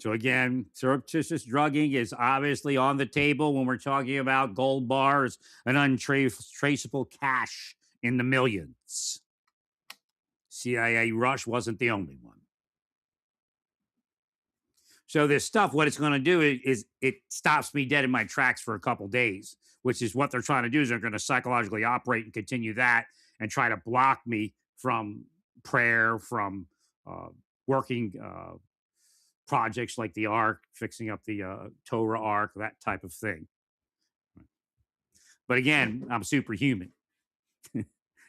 So again, surreptitious drugging is obviously on the table when we're talking about gold bars and untraceable cash in the millions. CIA rush wasn't the only one. So this stuff, what it's going to do is it stops me dead in my tracks for a couple days, which is what they're trying to do. Is they're going to psychologically operate and continue that and try to block me from prayer, from working projects like the Ark, fixing up the Torah Ark, that type of thing. But again, I'm superhuman.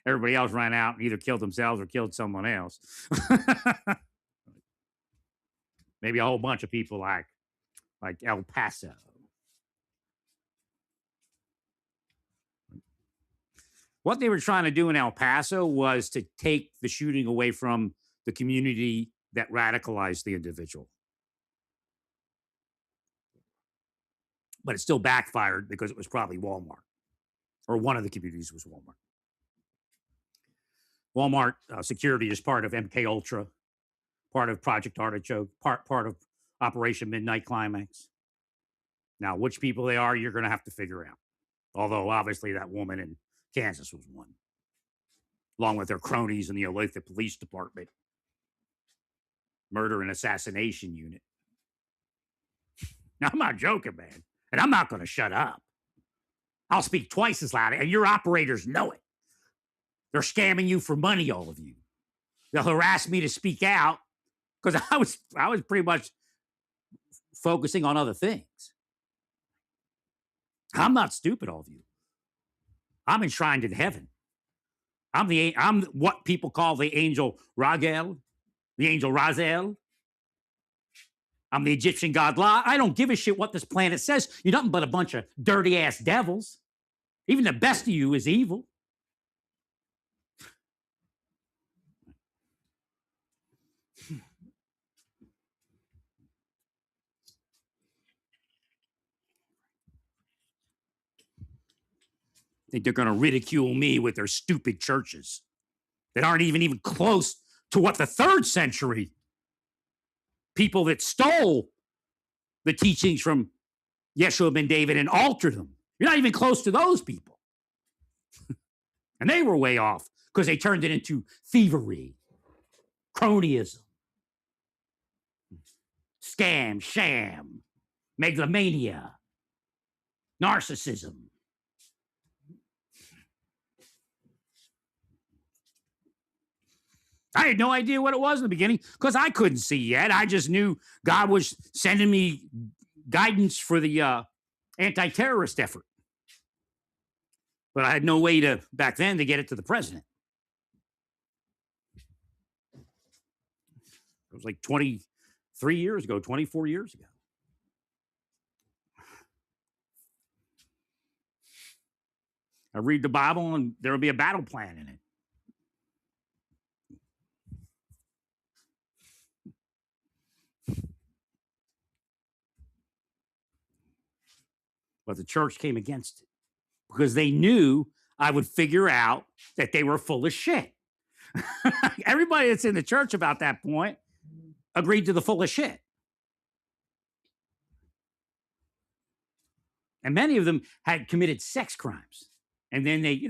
Everybody else ran out and either killed themselves or killed someone else. Maybe a whole bunch of people like El Paso. What they were trying to do in El Paso was to take the shooting away from the community that radicalized the individual. But it still backfired because it was probably Walmart, or one of the communities was Walmart. Walmart security is part of MK Ultra, part of Project Artichoke, part of Operation Midnight Climax. Now, which people they are, you're going to have to figure out. Although, obviously, that woman in Kansas was one, along with their cronies in the Olathe Police Department, murder and assassination unit. Now, I'm not joking, man. And I'm not going to shut up. I'll speak twice as loud, and your operators know it. They're scamming you for money, all of you. They'll harass me to speak out because I was pretty much focusing on other things. I'm not stupid, all of you. I'm enshrined in heaven. I'm what people call the angel Ragel, the angel Razel. I'm the Egyptian god La. I don't give a shit what this planet says. You're nothing but a bunch of dirty ass devils. Even the best of you is evil. Think they're going to ridicule me with their stupid churches that aren't even close to what the 3rd century people that stole the teachings from Yeshua ben David and altered them. You're not even close to those people. And they were way off because they turned it into thievery, cronyism, scam, sham, megalomania, narcissism. I had no idea what it was in the beginning because I couldn't see yet. I just knew God was sending me guidance for the anti-terrorist effort. But I had no way to, back then, to get it to the president. It was like 23 years ago, 24 years ago. I read the Bible and there will be a battle plan in it. But the church came against it because they knew I would figure out that they were full of shit. Everybody that's in the church about that point agreed to the full of shit. And many of them had committed sex crimes. And then they,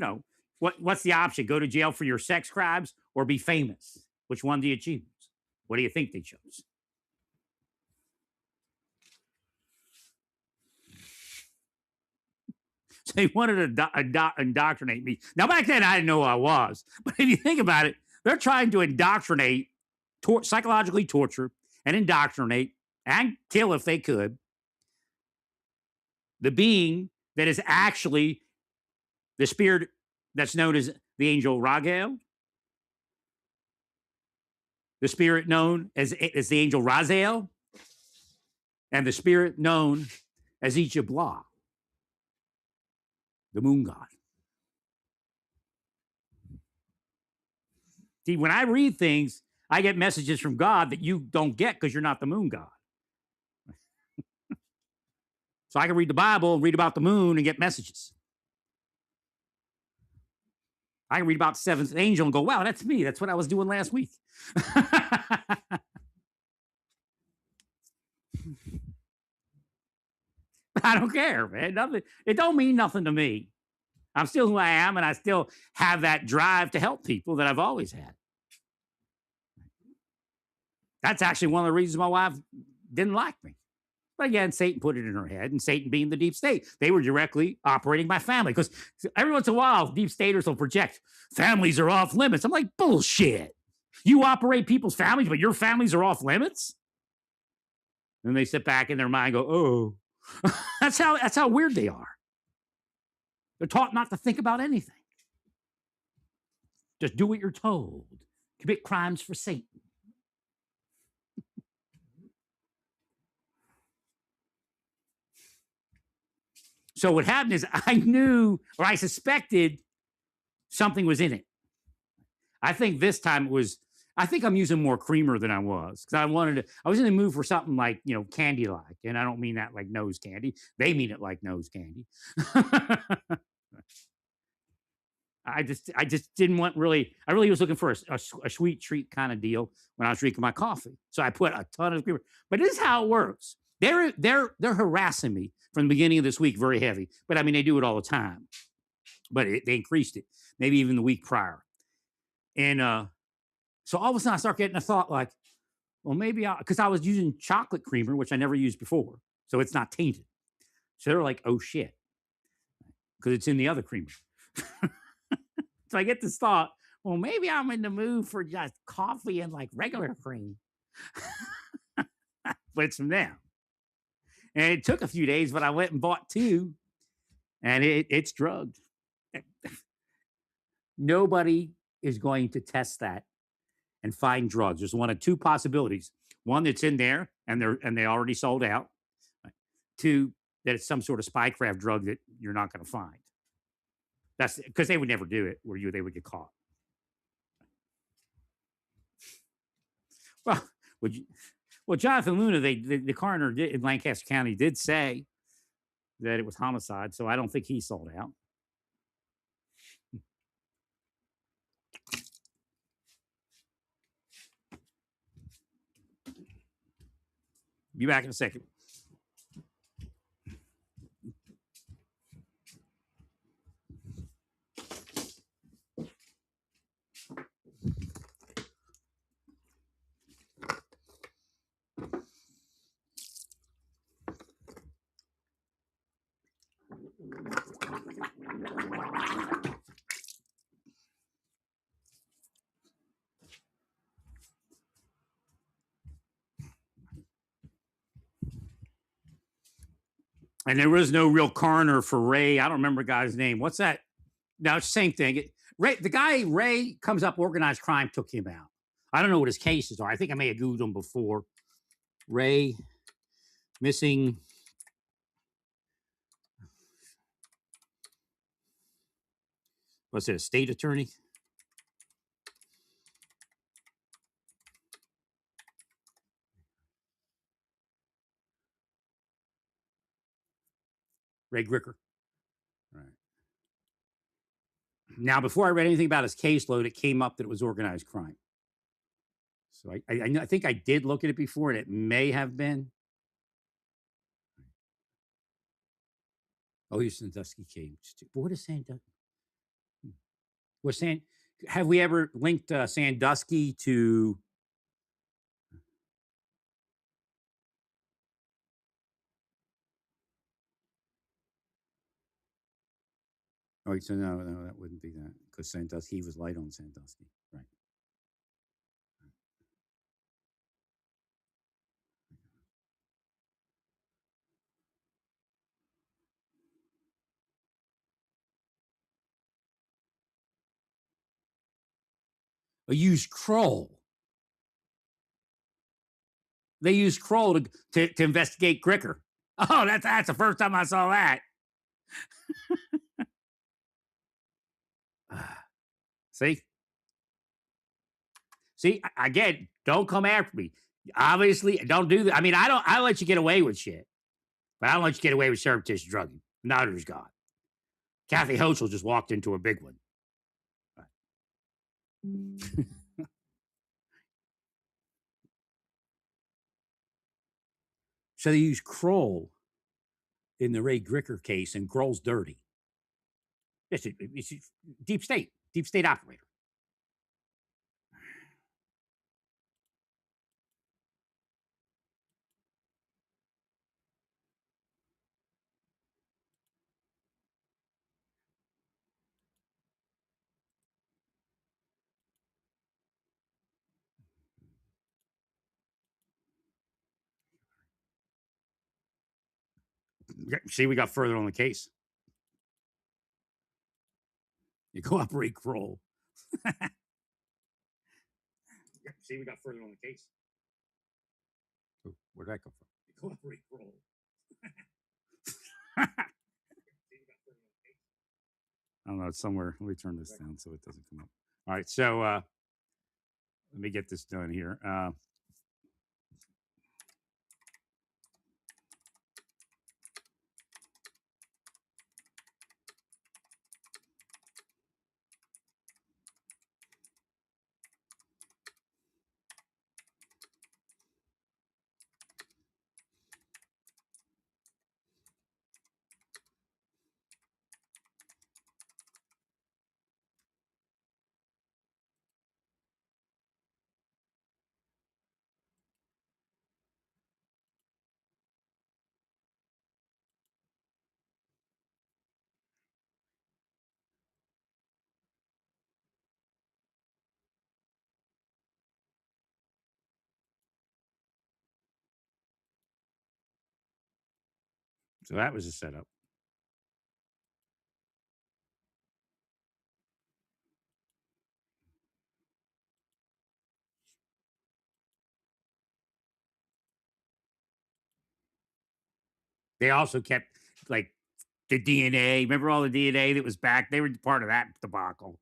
what's the option? Go to jail for your sex crimes or be famous? Which one do you choose? What do you think they chose? So they wanted to indoctrinate me. Now, back then, I didn't know who I was. But if you think about it, they're trying to indoctrinate, psychologically torture, and indoctrinate, and kill if they could, the being that is actually the spirit that's known as the angel Ragel, the spirit known as the angel Raziel, and the spirit known as Ijabla, the moon god. See, when I read things, I get messages from God that you don't get because you're not the moon god. So I can read the Bible and read about the moon and get messages. I can read about the 7th angel and go, wow, that's me. That's what I was doing last week. I don't care, man. Nothing. It don't mean nothing to me. I'm still who I am, and I still have that drive to help people that I've always had. That's actually one of the reasons my wife didn't like me. But again, Satan put it in her head, and Satan being the deep state, they were directly operating my family. Because every once in a while, deep staters will project families are off limits. I'm like, bullshit. You operate people's families, but your families are off limits? And they sit back in their mind and go, oh. That's how weird they are. They're taught not to think about anything. Just do what you're told. Commit crimes for Satan. So what happened is I knew, or I suspected, something was in it. I think this time it was, I think I'm using more creamer than I was, because I was in the mood for something like, candy like. And I don't mean that like nose candy. They mean it like nose candy. I just didn't want I really was looking for a sweet treat kind of deal when I was drinking my coffee. So I put a ton of creamer. But this is how it works. They're harassing me from the beginning of this week very heavy. But I mean, they do it all the time. But they increased it, maybe even the week prior. And so all of a sudden I start getting a thought like, well, maybe because I was using chocolate creamer, which I never used before. So it's not tainted. So they're like, oh shit, because it's in the other creamer. So I get this thought, well, maybe I'm in the mood for just coffee and like regular cream. But it's from them. And it took a few days, but I went and bought 2, and it's drugged. Nobody is going to test that and find drugs. There's one of 2 possibilities. One that's in there and they already sold out. 2, that it's some sort of spycraft drug that you're not going to find. That's because they would never do it where they would get caught. Well, Jonathan Luna, the coroner in Lancaster County did say that it was homicide, so I don't think he sold out. Be back in a second. And there was no real coroner for Ray. I don't remember the guy's name. What's that? No, it's the same thing. Ray comes up, organized crime took him out. I don't know what his cases are. I think I may have Googled him before. Ray missing. What's it, a state attorney? Ray Gricker. Right. Now, before I read anything about his caseload, it came up that it was organized crime. So I think I did look at it before, and it may have been. Oh, here's Sandusky case. But what is Sandusky? Have we ever linked Sandusky to? Oh, so no, that wouldn't be that, because Sandusky was light on Sandusky, right? They used Kroll. They used Kroll to investigate Gricker. Oh, that's the first time I saw that. See, again, don't come after me. Obviously, don't do that. I mean, I let you get away with shit, but I don't let you get away with surreptitious drugging. Neither does God. Kathy Hochul just walked into a big one. So they use Kroll in the Ray Gricker case, and Kroll's dirty. It's a deep state operator. See, we got further on the case. You cooperate, Kroll. See, we got further on the case. Where'd that come from? You cooperate, Kroll. I don't know. It's somewhere. Let me turn this down so it doesn't come up. All right. So let me get this done here. So that was a setup. They also kept like the DNA. Remember all the DNA that was back? They were part of that debacle.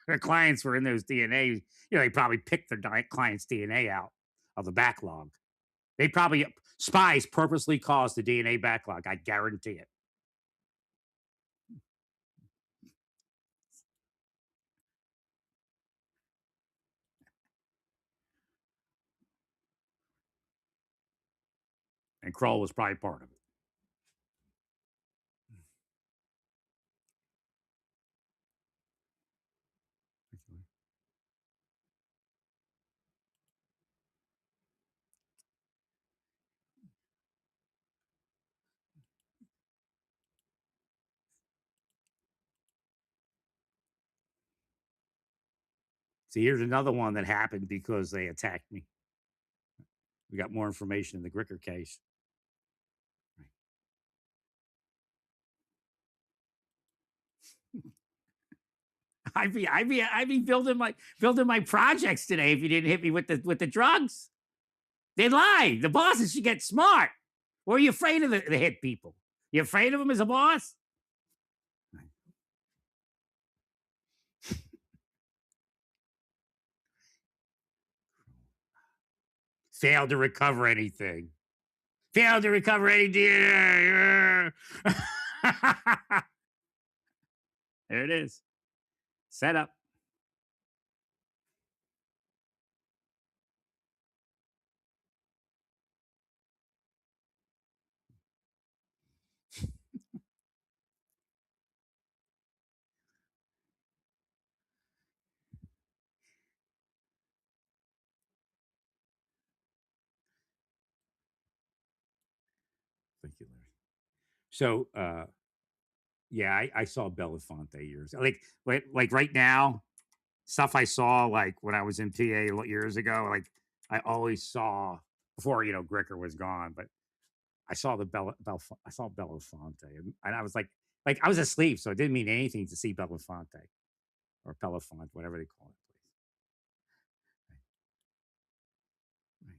Their clients were in those DNA. You know, they probably picked their client's DNA out of the backlog. They probably spies purposely caused the DNA backlog. I guarantee it. And Kroll was probably part of it. See, here's another one that happened because they attacked me. We got more information in the Gricker case. I'd be building my projects today if you didn't hit me with the drugs. They lie. The bosses should get smart. Or are you afraid of the hit people? You afraid of them as a boss? Failed to recover anything. Failed to recover any DNA. There it is. Set up. Thank you, Larry. So, yeah, I saw Belafonte years like right now. Stuff I saw like when I was in PA years ago. Like I always saw before Gricker was gone, but I saw I saw Belafonte, and I was like I was asleep, so it didn't mean anything to see Belafonte or Pelafont, whatever they call it. Right.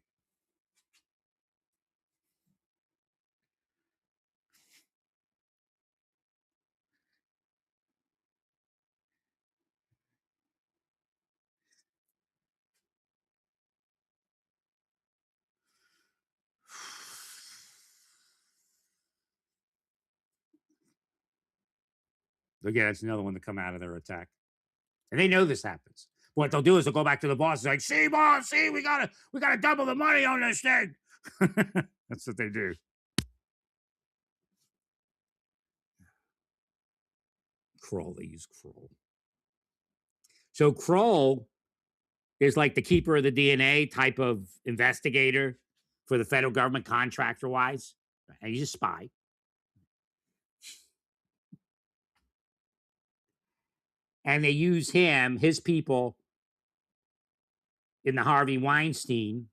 Again, it's another one to come out of their attack. And they know this happens. What they'll do is they'll go back to the boss and like, see, boss, see, we gotta double the money on this thing. That's what they do. Kroll, they use Kroll. So Kroll is like the keeper of the DNA type of investigator for the federal government, contractor wise. And he's a spy. And they use him, his people, in the Harvey Weinstein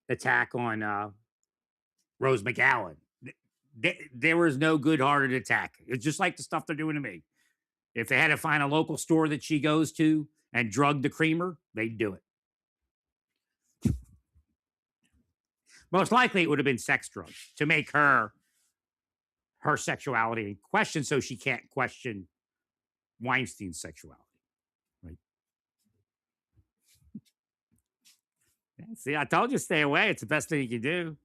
attack on Rose McGowan. There was no good-hearted attack. It's just like the stuff they're doing to me. If they had to find a local store that she goes to and drug the creamer, they'd do it. Most likely, it would have been sex drugs to make her sexuality in question, so she can't question Weinstein's sexuality. Right? See, I told you stay away. It's the best thing you can do.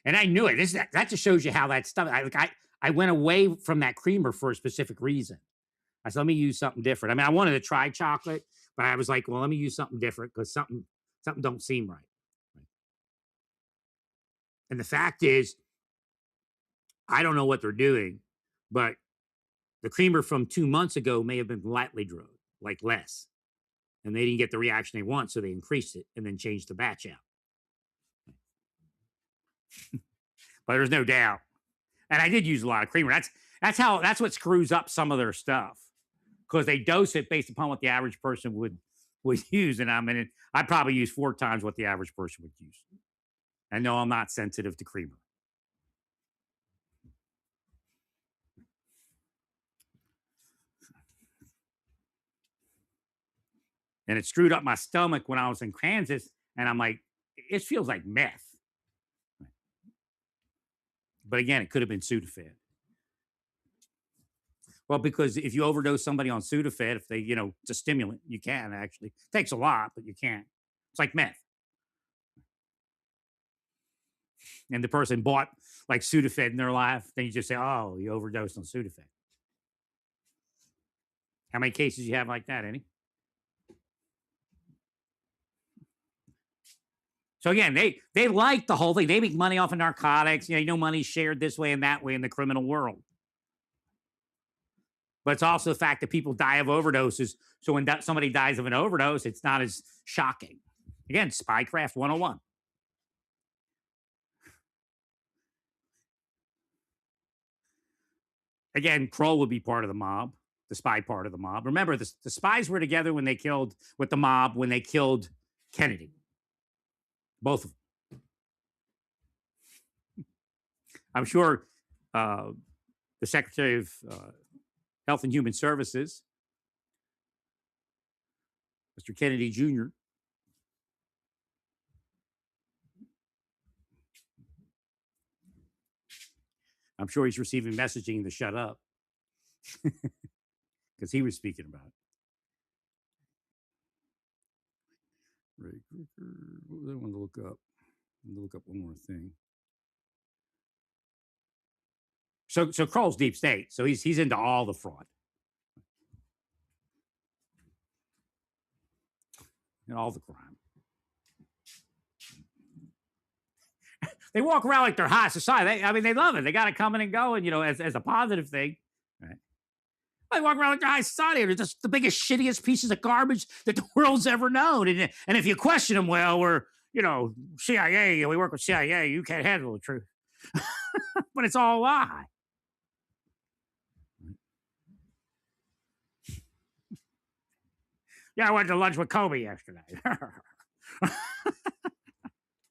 And I knew it. That just shows you how that stuff. I went away from that creamer for a specific reason. I said, let me use something different. I mean, I wanted to try chocolate, but I was like, well, let me use something different because something don't seem right. And the fact is, I don't know what they're doing, but the creamer from 2 months ago may have been lightly drugged, like less. And they didn't get the reaction they want, so they increased it and then changed the batch out. But there's no doubt. And I did use a lot of creamer. That's what screws up some of their stuff. Because they dose it based upon what the average person would use. And I probably use 4 times what the average person would use. And no, I'm not sensitive to creamer. And it screwed up my stomach when I was in Kansas. And I'm like, it feels like meth. But again, it could have been Sudafed. Well, because if you overdose somebody on Sudafed, if they, it's a stimulant, you can actually. It takes a lot, but you can't. It's like meth. And the person bought like Sudafed in their life, then you just say, oh, you overdosed on Sudafed. How many cases you have like that, Eddie? So again, they like the whole thing. They make money off of narcotics. Money's shared this way and that way in the criminal world. But it's also the fact that people die of overdoses. So when somebody dies of an overdose, it's not as shocking. Again, Spycraft 101. Again, Kroll would be part of the mob, the spy part of the mob. Remember, the spies were together when they killed Kennedy. Both of them. I'm sure the Secretary of Health and Human Services, Mr. Kennedy Jr., I'm sure he's receiving messaging to shut up because he was speaking about it. Ray Kricker. What was I want to look up? I'm going to look up one more thing. So Kroll's deep state. So he's into all the fraud and all the crime. They walk around like they're high society. They love it. They got it coming and going, as a positive thing. Right? They walk around like they're high society. They're just the biggest, shittiest pieces of garbage that the world's ever known. And if you question them, well, we're, CIA. We work with CIA. You can't handle the truth. But it's all a lie. Yeah, I went to lunch with Kobe yesterday.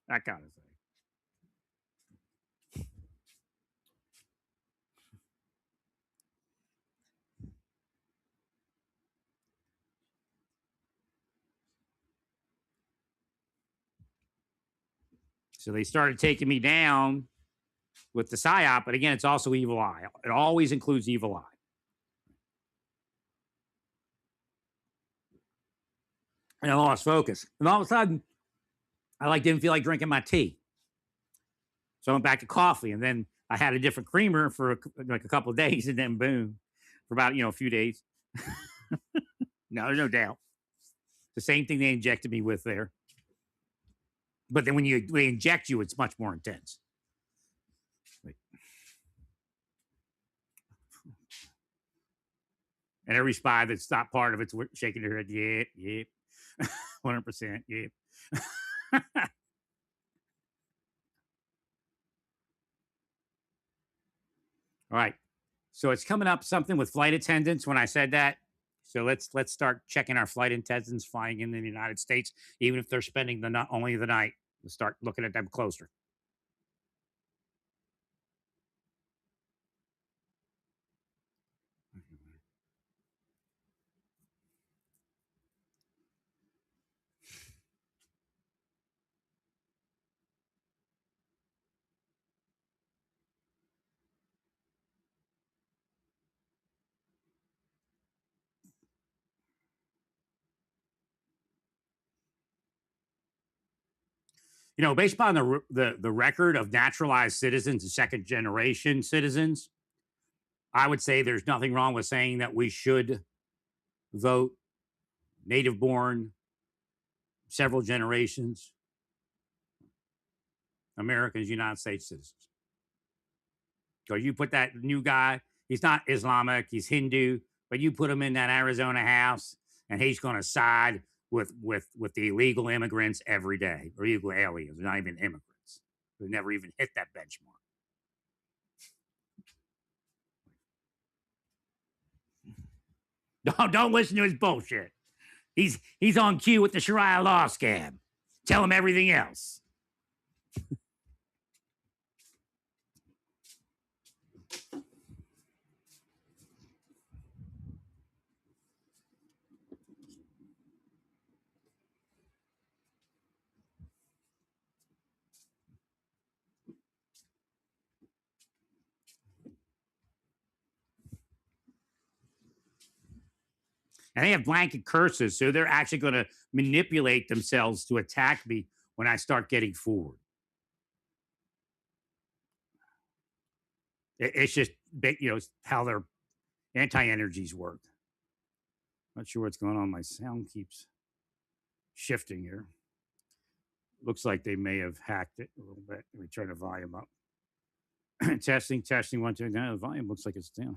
That kind of thing. So they started taking me down with the PSYOP, but again, it's also evil eye. It always includes evil eye. And I lost focus. And all of a sudden, I didn't feel like drinking my tea. So I went back to coffee, and then I had a different creamer for a couple of days, and then boom, for about a few days. No, there's no doubt. The same thing they injected me with there. But then when they inject you, it's much more intense. Wait. And every spy that's not part of it's shaking their head. Yep, yep. 100%. Yep. All right. So it's coming up something with flight attendants when I said that. So let's start checking our flight attendants flying in the United States, even if they're spending not only the night. Let's start looking at them closer. You know, based upon the record of naturalized citizens and second generation citizens, I would say there's nothing wrong with saying that we should vote native born, several generations, Americans, United States citizens. So you put that new guy, he's not Islamic, he's Hindu, but you put him in that Arizona house and he's going to side with the illegal immigrants every day, or illegal aliens. They're not even immigrants. They never even hit that benchmark. Don't listen to his bullshit. He's on cue with the Sharia law scam. Tell him everything else. And they have blanket curses, so they're actually going to manipulate themselves to attack me when I start getting forward. It's just, how their anti-energies work. Not sure what's going on. My sound keeps shifting here. Looks like they may have hacked it a little bit. Let me turn the volume up. testing, 1, 2. No, the volume looks like it's down.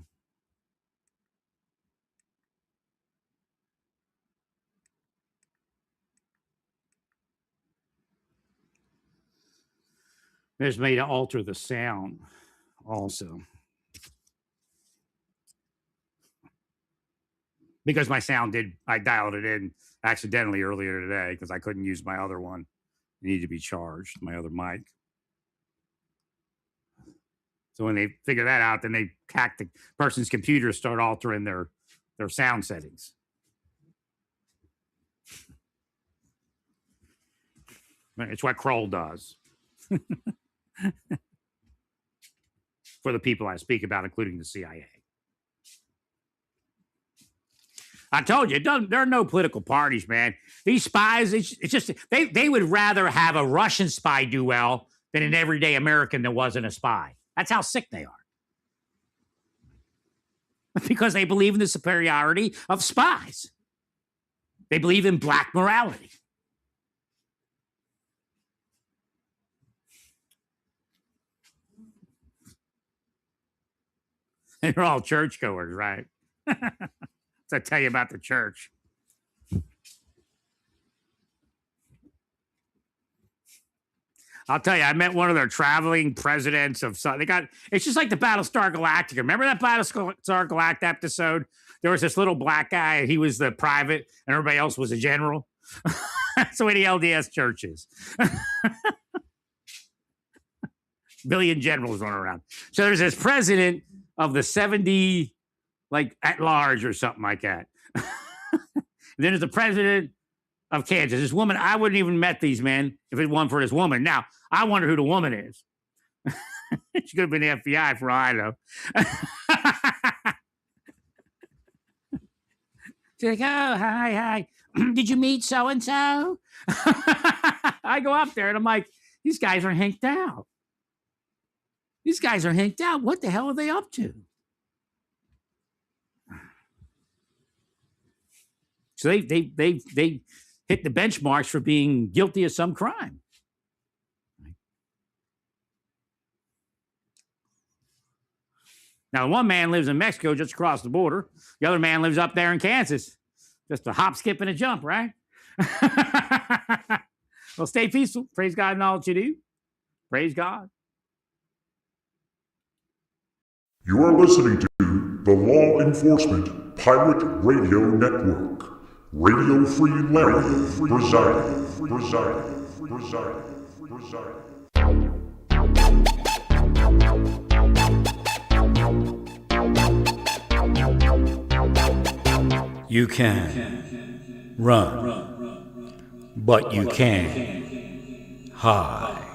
There's made to alter the sound also. Because my sound I dialed it in accidentally earlier today because I couldn't use my other one. It needed to be charged, my other mic. So when they figure that out, then they hack the person's computer, start altering their sound settings. It's what Kroll does. For the people I speak about, including the CIA. I told you, there are no political parties, man. These spies, it's just, they would rather have a Russian spy do well than an everyday American that wasn't a spy. That's how sick they are. Because they believe in the superiority of spies. They believe in black morality. And they're all churchgoers, right? So I tell you about the church. I'll tell you, I met one of their traveling presidents of some. It's just like the Battlestar Galactica. Remember that Battlestar Galactica episode? There was this little black guy. He was the private, and everybody else was a general. That's the way the LDS church is. Billion generals running around. So there's this president of the 70, like at large or something like that. Then there's the president of Kansas. This woman, I wouldn't even met these men if it weren't for this woman. Now, I wonder who the woman is. She could have been the FBI for all I know. She's like, oh, hi. Did you meet so-and-so? I go up there and I'm like, these guys are hinked out. What the hell are they up to? So they hit the benchmarks for being guilty of some crime. Now, one man lives in Mexico just across the border. The other man lives up there in Kansas. Just a hop, skip, and a jump, right? Well, stay peaceful. Praise God in all that you do. Praise God. You are listening to the Law Enforcement Pirate Radio Network. Radio Free Larry presiding. You can run, but you can't hide.